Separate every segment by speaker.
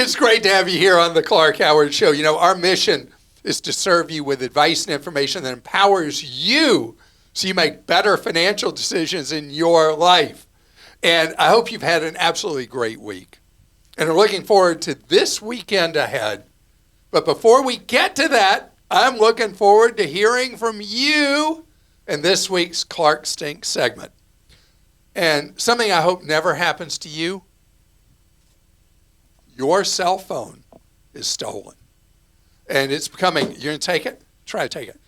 Speaker 1: It's great to have you here on the Clark Howard Show. You know, our mission is to serve you with advice and information that empowers you so you make better financial decisions in your life. And I hope you've had an absolutely great week and are looking forward to this weekend ahead. But before we get to that, I'm looking forward to hearing from you in this week's Clark Stink segment. And something I hope never happens to you, your cell phone is stolen. And it's becoming, you're going to take it? Try to take it.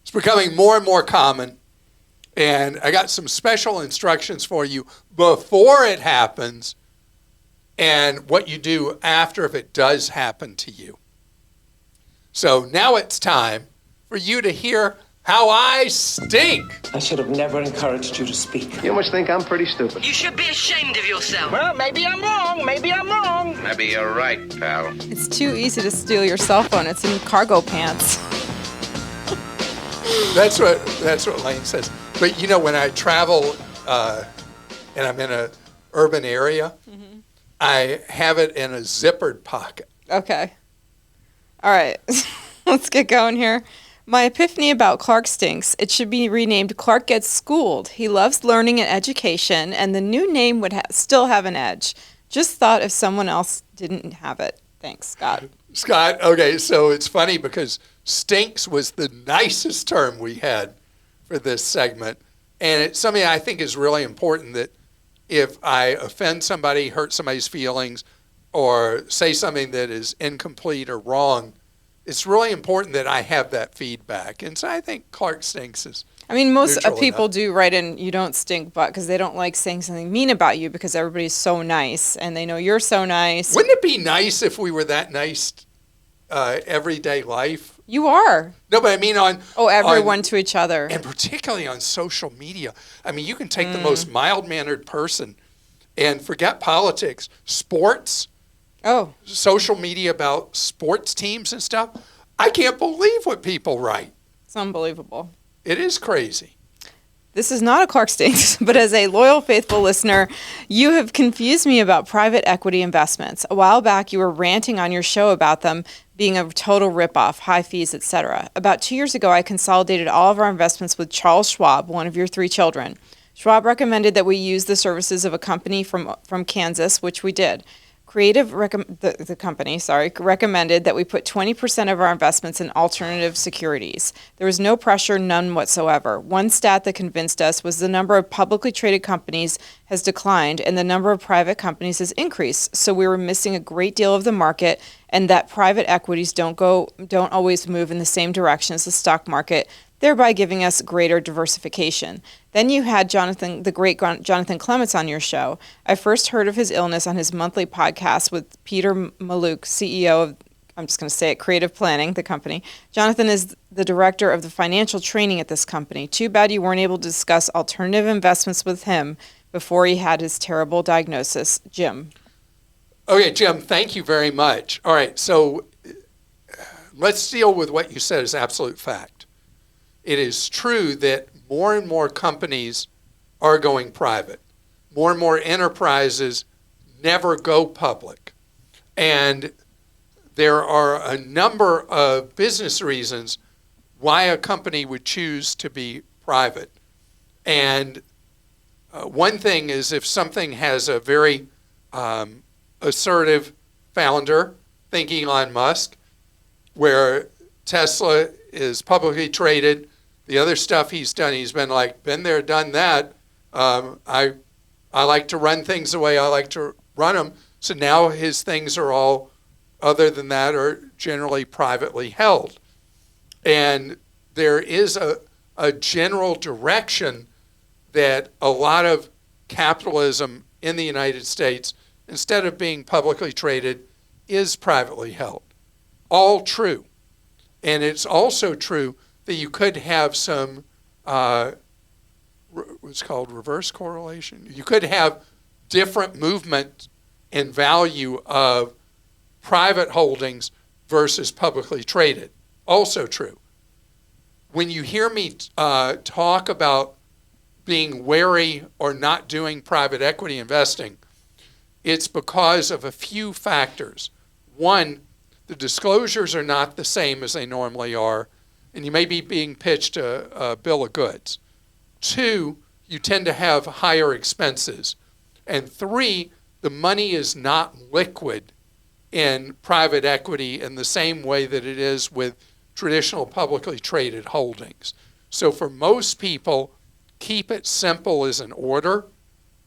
Speaker 1: It's becoming more and more common. And I got some special instructions for you before it happens and what you do after if it does happen to you. So now it's time for you to hear how I stink.
Speaker 2: I should have never encouraged you to speak.
Speaker 3: You must think I'm pretty stupid.
Speaker 4: You should be ashamed of yourself.
Speaker 2: Well, maybe I'm wrong. Maybe I'm wrong.
Speaker 3: Maybe you're right, pal.
Speaker 5: It's too easy to steal your cell phone. It's in cargo pants.
Speaker 1: That's what Lane says. But you know, when I travel and I'm in an urban area, I have it in a zippered pocket.
Speaker 5: Okay. All right. Let's get going here. My epiphany about Clark stinks. It should be renamed Clark Gets Schooled. He loves learning and education, and the new name would still have an edge. Just thought if someone else didn't have it. Thanks, Scott.
Speaker 1: Scott, okay, so it's funny because stinks was the nicest term we had for this segment. And it's something I think is really important, that if I offend somebody, hurt somebody's feelings, or say something that is incomplete or wrong, it's really important that I have that feedback. And so I think Clark stinks is
Speaker 5: I mean, most people
Speaker 1: enough.
Speaker 5: do write in, you don't stink, but because they don't like saying something mean about you because everybody's so nice and they know you're so nice.
Speaker 1: Wouldn't it be nice if we were that nice everyday life?
Speaker 5: You are.
Speaker 1: No, but I mean
Speaker 5: everyone to each other.
Speaker 1: And particularly on social media. I mean, you can take the most mild-mannered person and forget politics, sports, social media about sports teams and stuff. I can't believe what people write.
Speaker 5: It's unbelievable.
Speaker 1: It is crazy.
Speaker 5: This is not a Clark Stinks, but as a loyal, faithful listener, you have confused me about private equity investments. A while back, you were ranting on your show about them being a total ripoff, high fees, etc. About 2 years ago, I consolidated all of our investments with Charles Schwab, one of your 3 children. Schwab recommended that we use the services of a company from Kansas, which we did. The company recommended that we put 20% of our investments in alternative securities. There was no pressure, none whatsoever. One stat that convinced us was the number of publicly traded companies has declined and the number of private companies has increased. So we were missing a great deal of the market, and that private equities don't always move in the same direction as the stock market, thereby giving us greater diversification. Then you had the great Jonathan Clements on your show. I first heard of his illness on his monthly podcast with Peter Maluk, CEO of, I'm just going to say it, Creative Planning, the company. Jonathan is the director of the financial training at this company. Too bad you weren't able to discuss alternative investments with him before he had his terrible diagnosis. Jim.
Speaker 1: Okay, Jim, thank you very much. All right, so let's deal with what you said as absolute fact. It is true that more and more companies are going private. More and more enterprises never go public. And there are a number of business reasons why a company would choose to be private. And one thing is if something has a very assertive founder, think Elon Musk, where Tesla is publicly traded. The other stuff he's done, he's been like, been there, done that. I like to run things the way I like to run them. So now his things are all, other than that, are generally privately held. And there is a general direction that a lot of capitalism in the United States, instead of being publicly traded, is privately held. All true. And it's also true that you could have some, what's called reverse correlation. You could have different movement in value of private holdings versus publicly traded. Also true. When you hear me talk about being wary or not doing private equity investing, it's because of a few factors. One, the disclosures are not the same as they normally are, and you may be being pitched a bill of goods. Two, you tend to have higher expenses. And three, the money is not liquid in private equity in the same way that it is with traditional publicly traded holdings. So for most people, keep it simple as an order,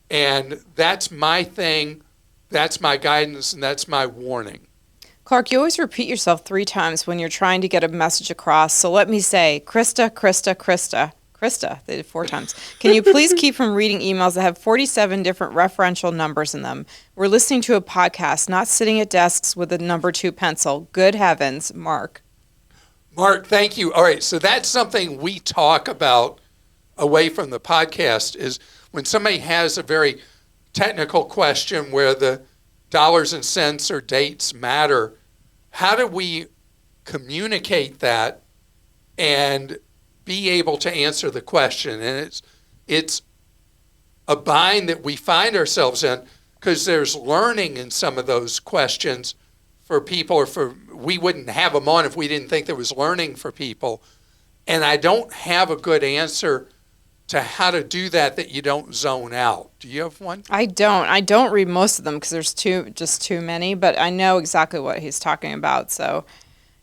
Speaker 1: and that's my thing, that's my guidance, and that's my warning.
Speaker 5: Clark, you always repeat yourself 3 times when you're trying to get a message across, so let me say, Christa, Christa, Christa. Christa, they did 4 times. Can you please keep from reading emails that have 47 different referential numbers in them? We're listening to a podcast, not sitting at desks with a number 2 pencil. Good heavens, Mark.
Speaker 1: Mark, thank you. All right, so that's something we talk about away from the podcast, is when somebody has a very technical question where the dollars and cents or dates matter, how do we communicate that and be able to answer the question? And it's a bind that we find ourselves in, because there's learning in some of those questions for people, or we wouldn't have them on if we didn't think there was learning for people. And I don't have a good answer to how to do that you don't zone out. Do you have one?
Speaker 5: I don't read most of them because there's just too many, but I know exactly what he's talking about. So,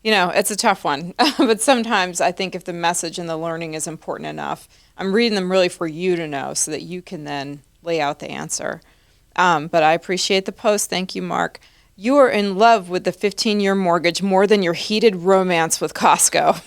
Speaker 5: it's a tough one. But sometimes I think if the message and the learning is important enough, I'm reading them really for you to know so that you can then lay out the answer. But I appreciate the post. Thank you, Mark. You are in love with the 15-year mortgage more than your heated romance with Costco.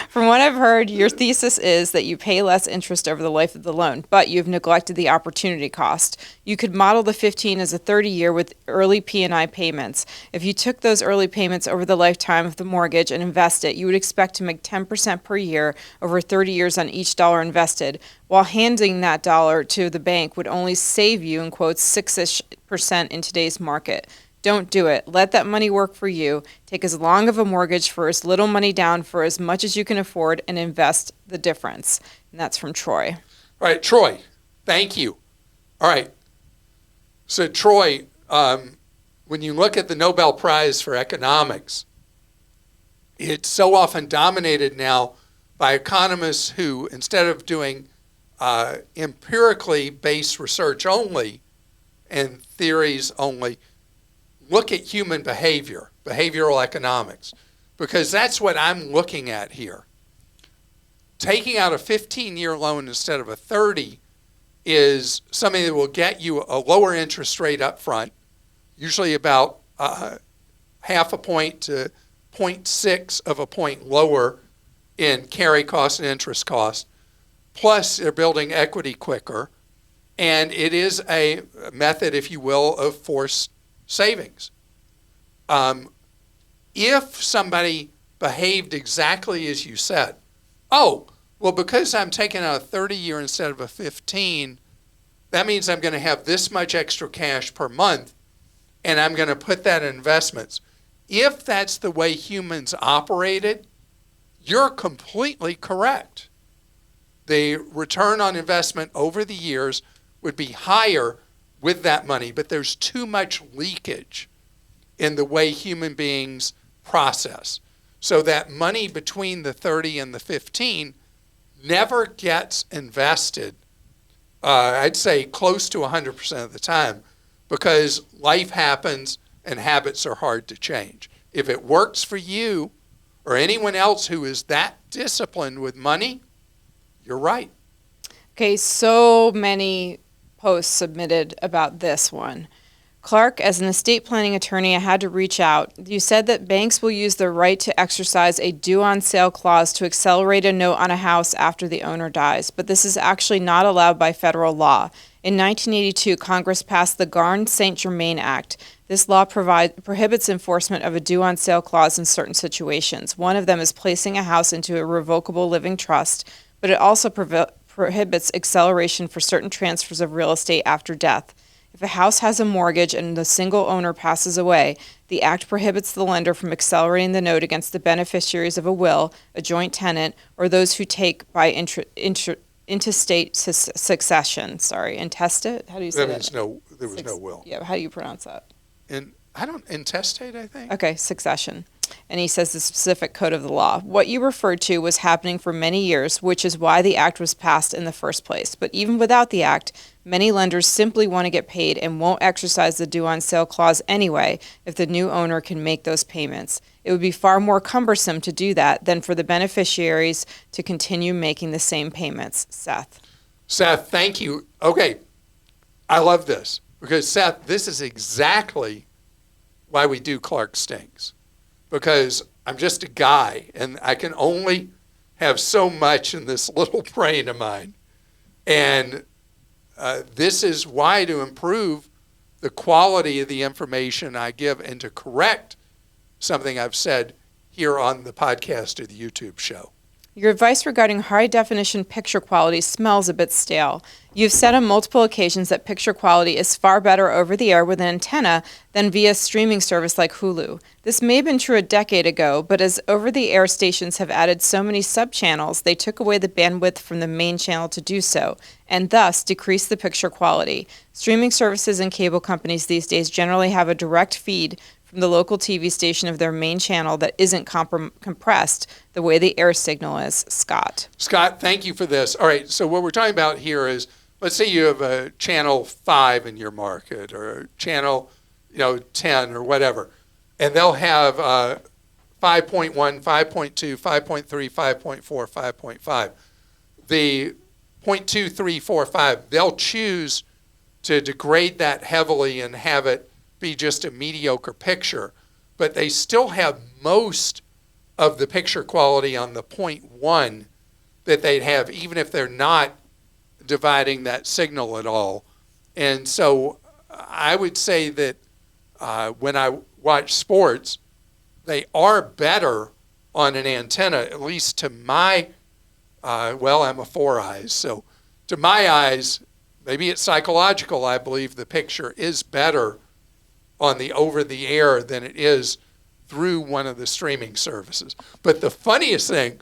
Speaker 5: From what I've heard, your thesis is that you pay less interest over the life of the loan, but you've neglected the opportunity cost. You could model the 15 as a 30-year with early P&I payments. If you took those early payments over the lifetime of the mortgage and invest it, you would expect to make 10% per year over 30 years on each dollar invested, while handing that dollar to the bank would only save you, in quotes, 6-ish% in today's market. Don't do it. Let that money work for you. Take as long of a mortgage for as little money down for as much as you can afford and invest the difference. And that's from Troy.
Speaker 1: All right, Troy, thank you. All right. So, Troy, when you look at the Nobel Prize for Economics, it's so often dominated now by economists who, instead of doing empirically based research only and theories only, look at human behavior, behavioral economics, because that's what I'm looking at here. Taking out a 15-year loan instead of a 30 is something that will get you a lower interest rate up front, usually about half a point to 0.6 of a point lower in carry cost and interest cost. Plus, they're building equity quicker, and it is a method, if you will, of forced savings. If somebody behaved exactly as you said, because I'm taking out a 30-year instead of a 15, that means I'm going to have this much extra cash per month, and I'm going to put that in investments. If that's the way humans operated, you're completely correct. The return on investment over the years would be higher with that money, but there's too much leakage in the way human beings process. So that money between the 30 and the 15 never gets invested, I'd say close to 100% of the time, because life happens and habits are hard to change. If it works for you or anyone else who is that disciplined with money, you're right.
Speaker 5: Okay, so many posts submitted about this one. Clark, as an estate planning attorney, I had to reach out. You said that banks will use their right to exercise a due on sale clause to accelerate a note on a house after the owner dies, but this is actually not allowed by federal law. In 1982, Congress passed the Garn-St. Germain Act. This law prohibits enforcement of a due on sale clause in certain situations. One of them is placing a house into a revocable living trust, but it also prohibits acceleration for certain transfers of real estate after death. If a house has a mortgage and the single owner passes away, the act prohibits the lender from accelerating the note against the beneficiaries of a will, a joint tenant, or those who take by intestate succession. Sorry, intestate? How do you say that?
Speaker 1: There was no will.
Speaker 5: Yeah, how do you pronounce that?
Speaker 1: Intestate, I think.
Speaker 5: Okay, succession. And he says the specific code of the law. What you referred to was happening for many years, which is why the act was passed in the first place. But even without the act, many lenders simply want to get paid and won't exercise the due on sale clause anyway if the new owner can make those payments. It would be far more cumbersome to do that than for the beneficiaries to continue making the same payments. Seth,
Speaker 1: thank you. Okay, I love this because, Seth, this is exactly why we do Clark Stinks. Because I'm just a guy, and I can only have so much in this little brain of mine. And this is why, to improve the quality of the information I give and to correct something I've said here on the podcast or the YouTube show.
Speaker 5: your advice regarding high-definition picture quality smells a bit stale. You've said on multiple occasions that picture quality is far better over the air with an antenna than via streaming service like Hulu. This may have been true a decade ago, but as over-the-air stations have added so many sub-channels, they took away the bandwidth from the main channel to do so, and thus decreased the picture quality. Streaming services and cable companies these days generally have a direct feed from the local TV station of their main channel that isn't compressed the way the air signal is. Scott,
Speaker 1: thank you for this. All right, so what we're talking about here is, let's say you have a channel 5 in your market or channel 10 or whatever, and they'll have 5.1, 5.2, 5.3, 5.4, 5.5. The 0.2, 3, 4, 5, they'll choose to degrade that heavily and have it be just a mediocre picture, but they still have most of the picture quality on the 0.1 that they'd have even if they're not dividing that signal at all. And so I would say that when I watch sports, they are better on an antenna, at least to my, I'm a 4 eyes, so to my eyes, maybe it's psychological, I believe the picture is better on the over-the-air than it is through one of the streaming services. But the funniest thing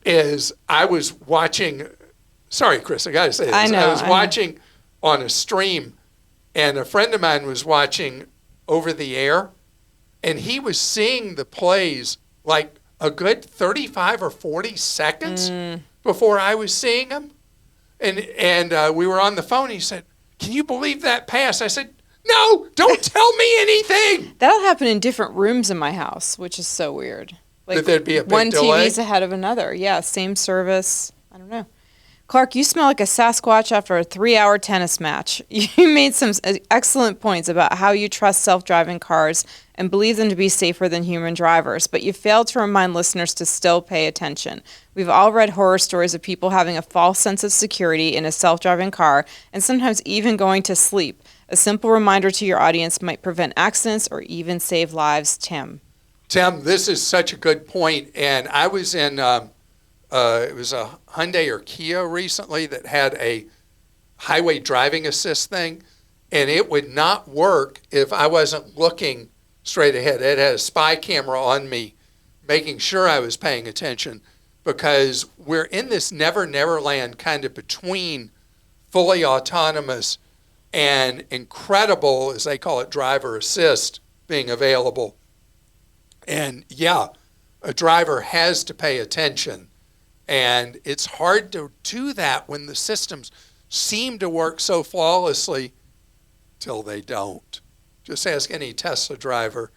Speaker 1: is I was watching, sorry, Chris, I got to say this. I was watching on a stream, and a friend of mine was watching over-the-air, and he was seeing the plays like a good 35 or 40 seconds before I was seeing them. And we were on the phone. He said, "Can you believe that pass?" I said, "No, don't tell me anything."
Speaker 5: That'll happen in different rooms in my house, which is so weird. Like
Speaker 1: that there'd be a big
Speaker 5: one
Speaker 1: delay?
Speaker 5: TV's ahead of another. Yeah, same service. I don't know. Clark, you smell like a Sasquatch after a 3-hour tennis match. You made some excellent points about how you trust self-driving cars and believe them to be safer than human drivers, but you failed to remind listeners to still pay attention. We've all read horror stories of people having a false sense of security in a self-driving car and sometimes even going to sleep. A simple reminder to your audience might prevent accidents or even save lives. Tim,
Speaker 1: this is such a good point. And I was in, it was a Hyundai or Kia recently that had a highway driving assist thing, and it would not work if I wasn't looking straight ahead. It had a spy camera on me, making sure I was paying attention, because we're in this never land kind of between fully autonomous and incredible, as they call it, driver assist being available. And yeah, a driver has to pay attention. And it's hard to do that when the systems seem to work so flawlessly till they don't. Just ask any Tesla driver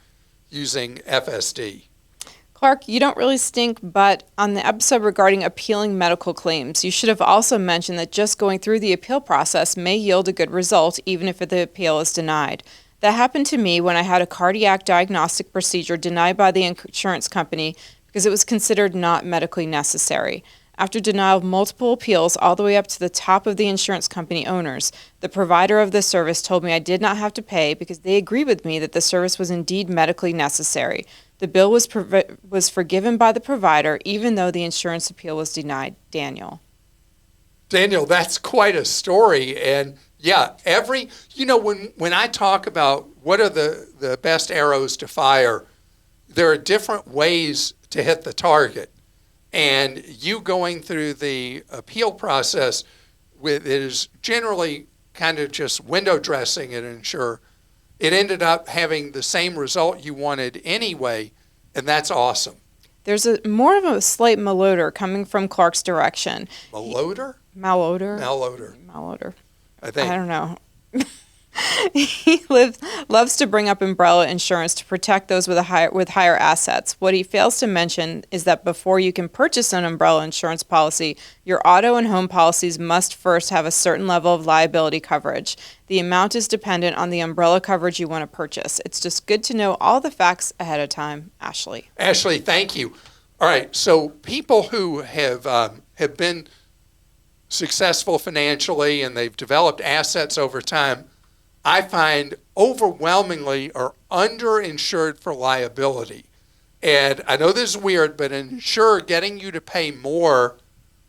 Speaker 1: using FSD.
Speaker 5: Clark, you don't really stink, but on the episode regarding appealing medical claims, you should have also mentioned that just going through the appeal process may yield a good result, even if the appeal is denied. That happened to me when I had a cardiac diagnostic procedure denied by the insurance company because it was considered not medically necessary. After denial of multiple appeals all the way up to the top of the insurance company owners, the provider of the service told me I did not have to pay because they agreed with me that the service was indeed medically necessary. The bill was forgiven by the provider, even though the insurance appeal was denied. Daniel,
Speaker 1: that's quite a story. And yeah, when I talk about what are the best arrows to fire, there are different ways to hit the target. And you going through the appeal process with is generally kind of just window dressing an insurer. It ended up having the same result you wanted anyway, and that's awesome.
Speaker 5: There's more of a slight malodor coming from Clark's direction.
Speaker 1: Malodor?
Speaker 5: Malodor?
Speaker 1: Malodor. I think.
Speaker 5: I don't know. He loves to bring up umbrella insurance to protect those with higher assets. What he fails to mention is that before you can purchase an umbrella insurance policy, your auto and home policies must first have a certain level of liability coverage. The amount is dependent on the umbrella coverage you want to purchase. It's just good to know all the facts ahead of time. Ashley.
Speaker 1: Ashley, thank you. All right, so people who have been successful financially and they've developed assets over time, I find overwhelmingly are underinsured for liability. And I know this is weird, but an insurer getting you to pay more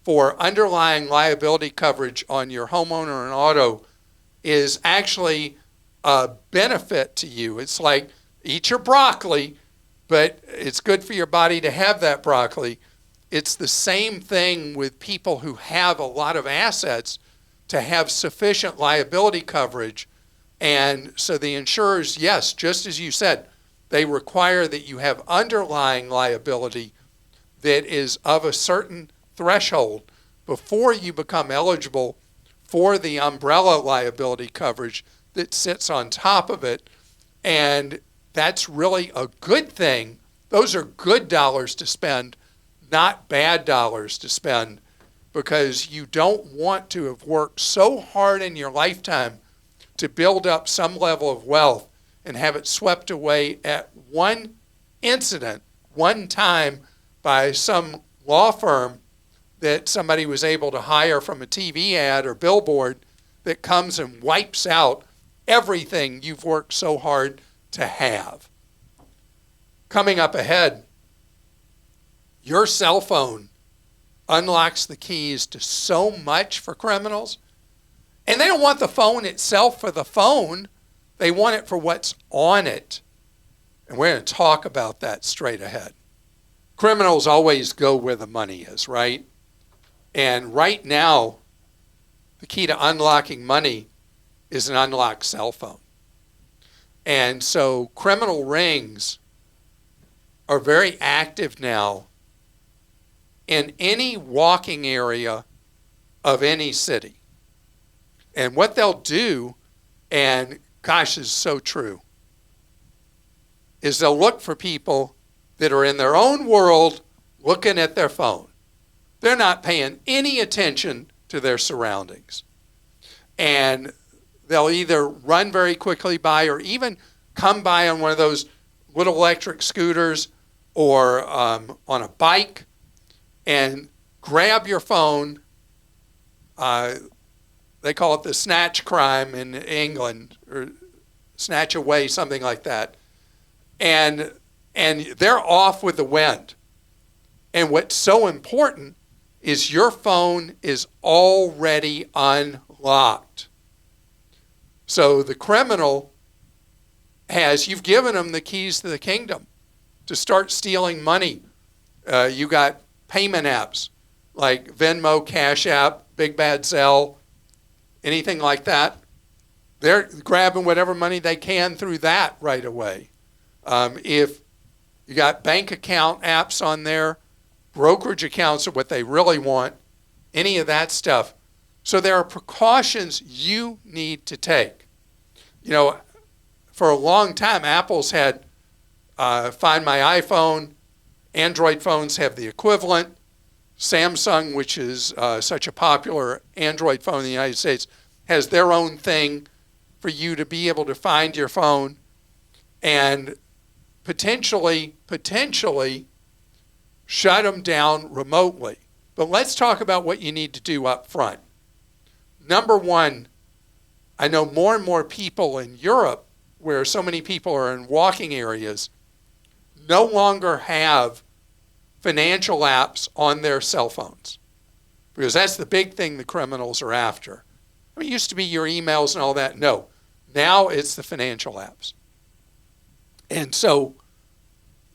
Speaker 1: for underlying liability coverage on your homeowner and auto is actually a benefit to you. It's like eat your broccoli, but it's good for your body to have that broccoli. It's the same thing with people who have a lot of assets to have sufficient liability coverage. And so the insurers, yes, just as you said, they require that you have underlying liability that is of a certain threshold before you become eligible for the umbrella liability coverage that sits on top of it. And that's really a good thing. Those are good dollars to spend, not bad dollars to spend, because you don't want to have worked so hard in your lifetime to build up some level of wealth and have it swept away at one incident, one time, by some law firm that somebody was able to hire from a TV ad or billboard that comes and wipes out everything you've worked so hard to have. Coming up ahead, your cell phone unlocks the keys to so much for criminals. And they don't want the phone itself for the phone. They want it for what's on it. And we're going to talk about that straight ahead. Criminals always go where the money is, right? And right now, the key to unlocking money is an unlocked cell phone. And so criminal rings are very active now in any walking area of any city. And what they'll do, and gosh, this is so true, is they'll look for people that are in their own world looking at their phone. They're not paying any attention to their surroundings. And they'll either run very quickly by or even come by on one of those little electric scooters or on a bike and grab your phone. They call it the snatch crime in England, or snatch away, something like that. And they're off with the wind. And what's so important is your phone is already unlocked. So the criminal you've given them the keys to the kingdom to start stealing money. You got payment apps like Venmo, Cash App, Big Bad Zelle, anything like that. They're grabbing whatever money they can through that right away. If you got bank account apps on there, brokerage accounts are what they really want, any of that stuff. So there are precautions you need to take. You know, for a long time, Apple's had Find My iPhone. Android phones have the equivalent. Samsung, which is such a popular Android phone in the United States, has their own thing for you to be able to find your phone and potentially shut them down remotely. But let's talk about what you need to do up front. Number one, I know more and more people in Europe, where so many people are in walking areas, no longer have financial apps on their cell phones, because that's the big thing the criminals are after. I mean, it used to be your emails and all that. No, now it's the financial apps. And so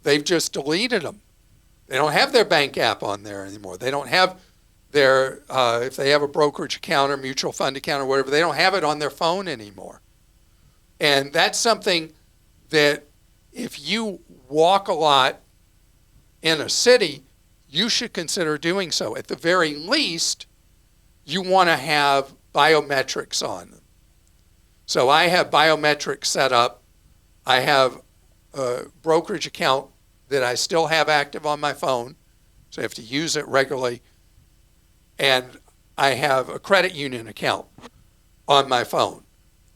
Speaker 1: they've just deleted them. They don't have their bank app on there anymore. They don't have their, if they have a brokerage account or mutual fund account or whatever, they don't have it on their phone anymore. And that's something that if you walk a lot in a city, you should consider doing so. At the very least, you want to have biometrics on them. So I have biometrics set up. I have a brokerage account that I still have active on my phone, so I have to use it regularly. And I have a credit union account on my phone.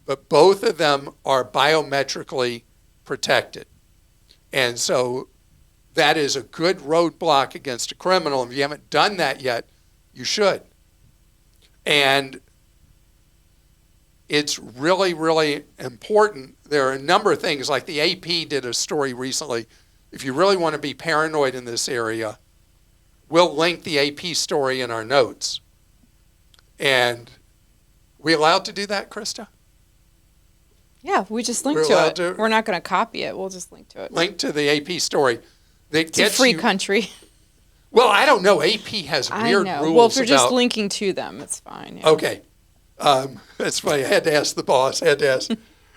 Speaker 1: But both of them are biometrically protected. And so that is a good roadblock against a criminal. If you haven't done that yet, you should. And it's really, really important. There are a number of things, like the AP did a story recently. If you really want to be paranoid in this area, we'll link the AP story in our notes. And we allowed to do that, Christa?
Speaker 5: Yeah, we just link to it. We're not going to copy it. We'll just link to it.
Speaker 1: Link to the AP story.
Speaker 5: It's a free country.
Speaker 1: Well, I don't know. AP has weird rules.
Speaker 5: Well, if you're just linking to them, it's fine. Yeah.
Speaker 1: Okay. That's funny. I had to ask the boss. I had to ask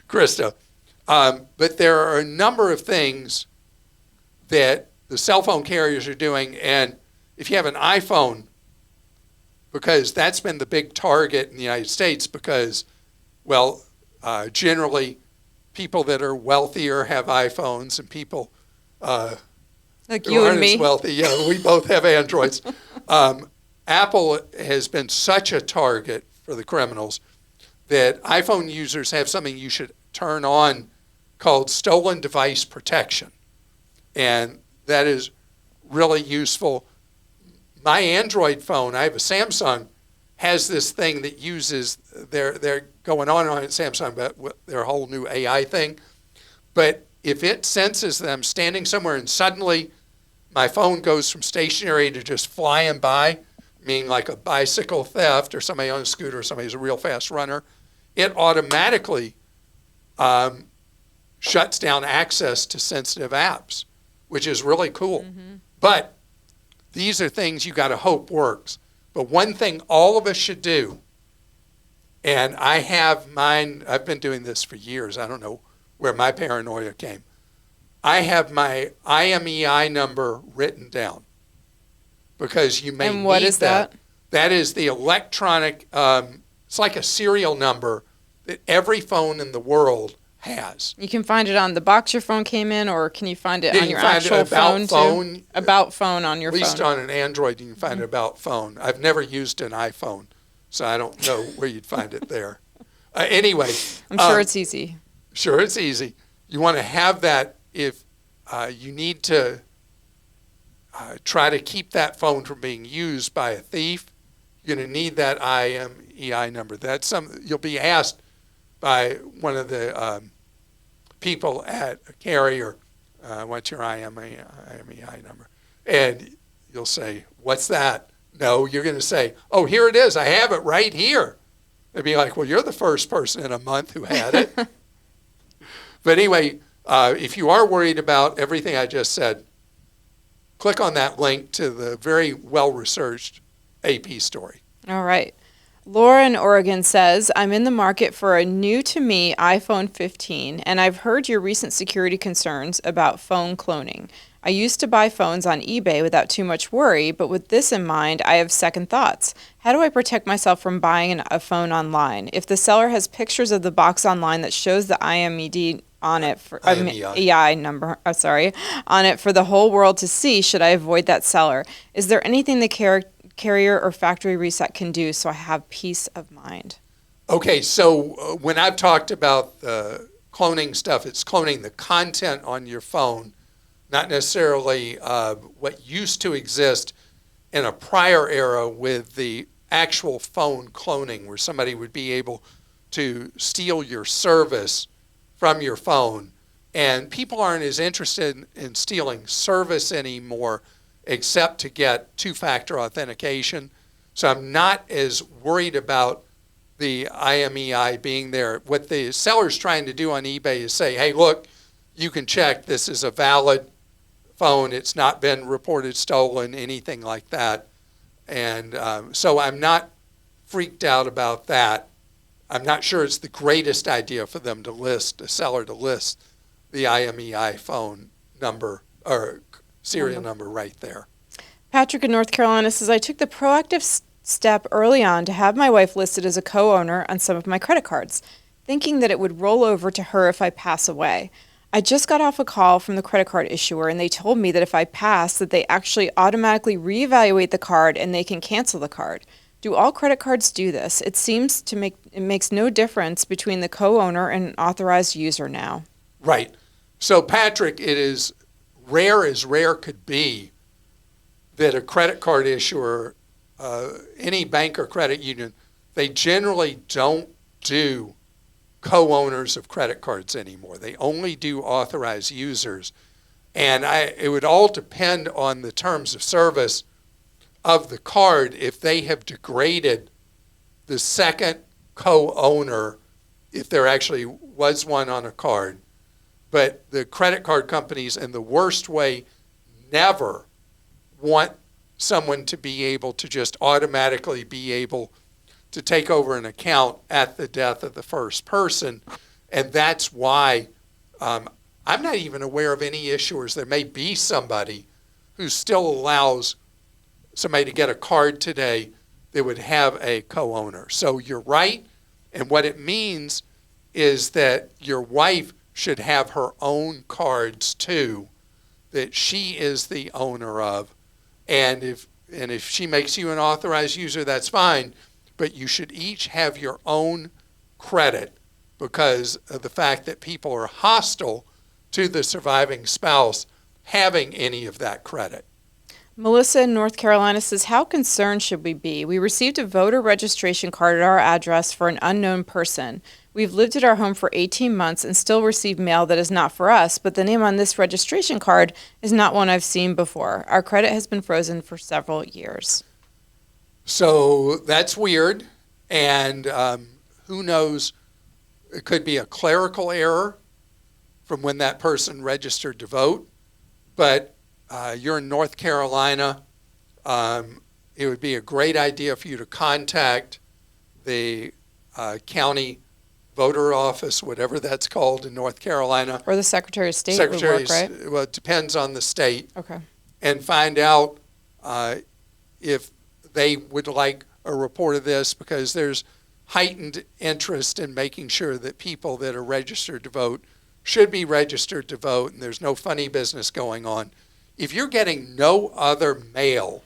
Speaker 1: Christa. But there are a number of things that the cell phone carriers are doing. And if you have an iPhone, because that's been the big target in the United States because, well, generally people that are wealthier have iPhones and people
Speaker 5: like
Speaker 1: who
Speaker 5: you
Speaker 1: aren't
Speaker 5: and me.
Speaker 1: as wealthy, yeah, we both have Androids. Apple has been such a target for the criminals that iPhone users have something you should turn on called stolen device protection. And that is really useful. My Android phone, I have a Samsung, has this thing that uses, they're going on at Samsung about their whole new AI thing. But if it senses that I'm standing somewhere and suddenly my phone goes from stationary to just flying by, meaning like a bicycle theft or somebody on a scooter or somebody who's a real fast runner, it automatically shuts down access to sensitive apps, which is really cool. Mm-hmm. But these are things you got to hope works. But one thing all of us should do, and I have mine, I've been doing this for years. I don't know where my paranoia came. I have my IMEI number written down because you may
Speaker 5: need that. And what is that?
Speaker 1: That is the electronic, it's like a serial number that every phone in the world has.
Speaker 5: You can find it on the box your phone came in, or can you find it on your actual phone too? About phone on your phone.
Speaker 1: At least on an Android, you can find it about phone. I've never used an iPhone, so I don't know where you'd find it there. Anyway.
Speaker 5: I'm sure it's easy.
Speaker 1: Sure, it's easy. You want to have that if you need to try to keep that phone from being used by a thief. You're going to need that IMEI number. That's something you'll be asked by one of the people at a carrier, what's your IMEI number? And you'll say, what's that? No, you're going to say, oh, here it is. I have it right here. They'd be like, well, you're the first person in a month who had it. But anyway, if you are worried about everything I just said, click on that link to the very well-researched AP story.
Speaker 5: All right. Laura in Oregon says, I'm in the market for a new-to-me iPhone 15, and I've heard your recent security concerns about phone cloning. I used to buy phones on eBay without too much worry, but with this in mind, I have second thoughts. How do I protect myself from buying a phone online? If the seller has pictures of the box online that shows the IMEI on it for EI number, on it for the whole world to see, should I avoid that seller? Is there anything the carrier or factory reset can do so I have peace of mind?
Speaker 1: Okay, so when I've talked about the cloning stuff, it's cloning the content on your phone, not necessarily what used to exist in a prior era with the actual phone cloning, where somebody would be able to steal your service from your phone. And people aren't as interested in stealing service anymore, except to get two-factor authentication. So I'm not as worried about the IMEI being there. What the seller's trying to do on eBay is say, hey, look, you can check this is a valid phone. It's not been reported stolen, anything like that. And so I'm not freaked out about that. I'm not sure it's the greatest idea for them to list, a seller to list the IMEI phone number or serial number right there.
Speaker 5: Patrick in North Carolina says, I took the proactive step early on to have my wife listed as a co-owner on some of my credit cards, thinking that it would roll over to her if I pass away. I just got off a call from the credit card issuer, and they told me that if I pass, that they actually automatically reevaluate the card and they can cancel the card. Do all credit cards do this? It seems it makes no difference between the co-owner and an authorized user now.
Speaker 1: Right. So, Patrick, it is rare as rare could be that a credit card issuer, any bank or credit union, they generally don't do co-owners of credit cards anymore. They only do authorized users. And it would all depend on the terms of service of the card if they have degraded the second co-owner, if there actually was one on a card. But the credit card companies, in the worst way, never want someone to be able to just automatically be able to take over an account at the death of the first person. And that's why I'm not even aware of any issuers. There may be somebody who still allows somebody to get a card today that would have a co-owner. So you're right. And what it means is that your wife should have her own cards too, that she is the owner of. And if she makes you an authorized user, that's fine. But you should each have your own credit because of the fact that people are hostile to the surviving spouse having any of that credit.
Speaker 5: Melissa in North Carolina says, how concerned should we be? We received a voter registration card at our address for an unknown person. We've lived at our home for 18 months and still receive mail that is not for us, but the name on this registration card is not one I've seen before. Our credit has been frozen for several years.
Speaker 1: So that's weird, and who knows, it could be a clerical error from when that person registered to vote, but you're in North Carolina. It would be a great idea for you to contact the county voter office, whatever that's called in North Carolina.
Speaker 5: Or the Secretary of State would work, right?
Speaker 1: Well, it depends on the state.
Speaker 5: Okay.
Speaker 1: And find out if they would like a report of this, because there's heightened interest in making sure that people that are registered to vote should be registered to vote, and there's no funny business going on. If you're getting no other mail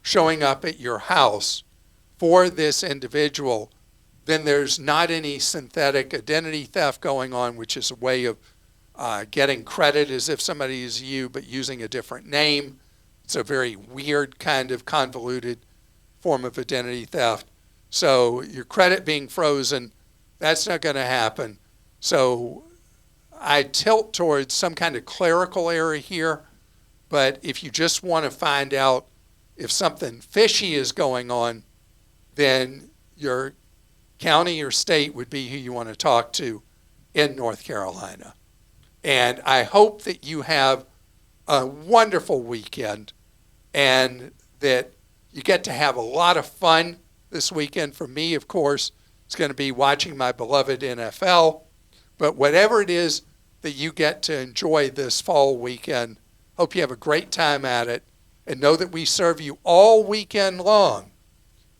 Speaker 1: showing up at your house for this individual, then there's not any synthetic identity theft going on, which is a way of getting credit as if somebody is you but using a different name. It's a very weird kind of convoluted form of identity theft. So your credit being frozen, that's not going to happen. So I tilt towards some kind of clerical error here, but if you just want to find out if something fishy is going on, then your county or state would be who you want to talk to in North Carolina. And I hope that you have a wonderful weekend and that you get to have a lot of fun this weekend. For me, of course, it's going to be watching my beloved NFL. But whatever it is that you get to enjoy this fall weekend, hope you have a great time at it, and know that we serve you all weekend long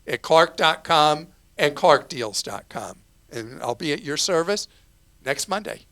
Speaker 1: at Clark.com and ClarkDeals.com. And I'll be at your service next Monday.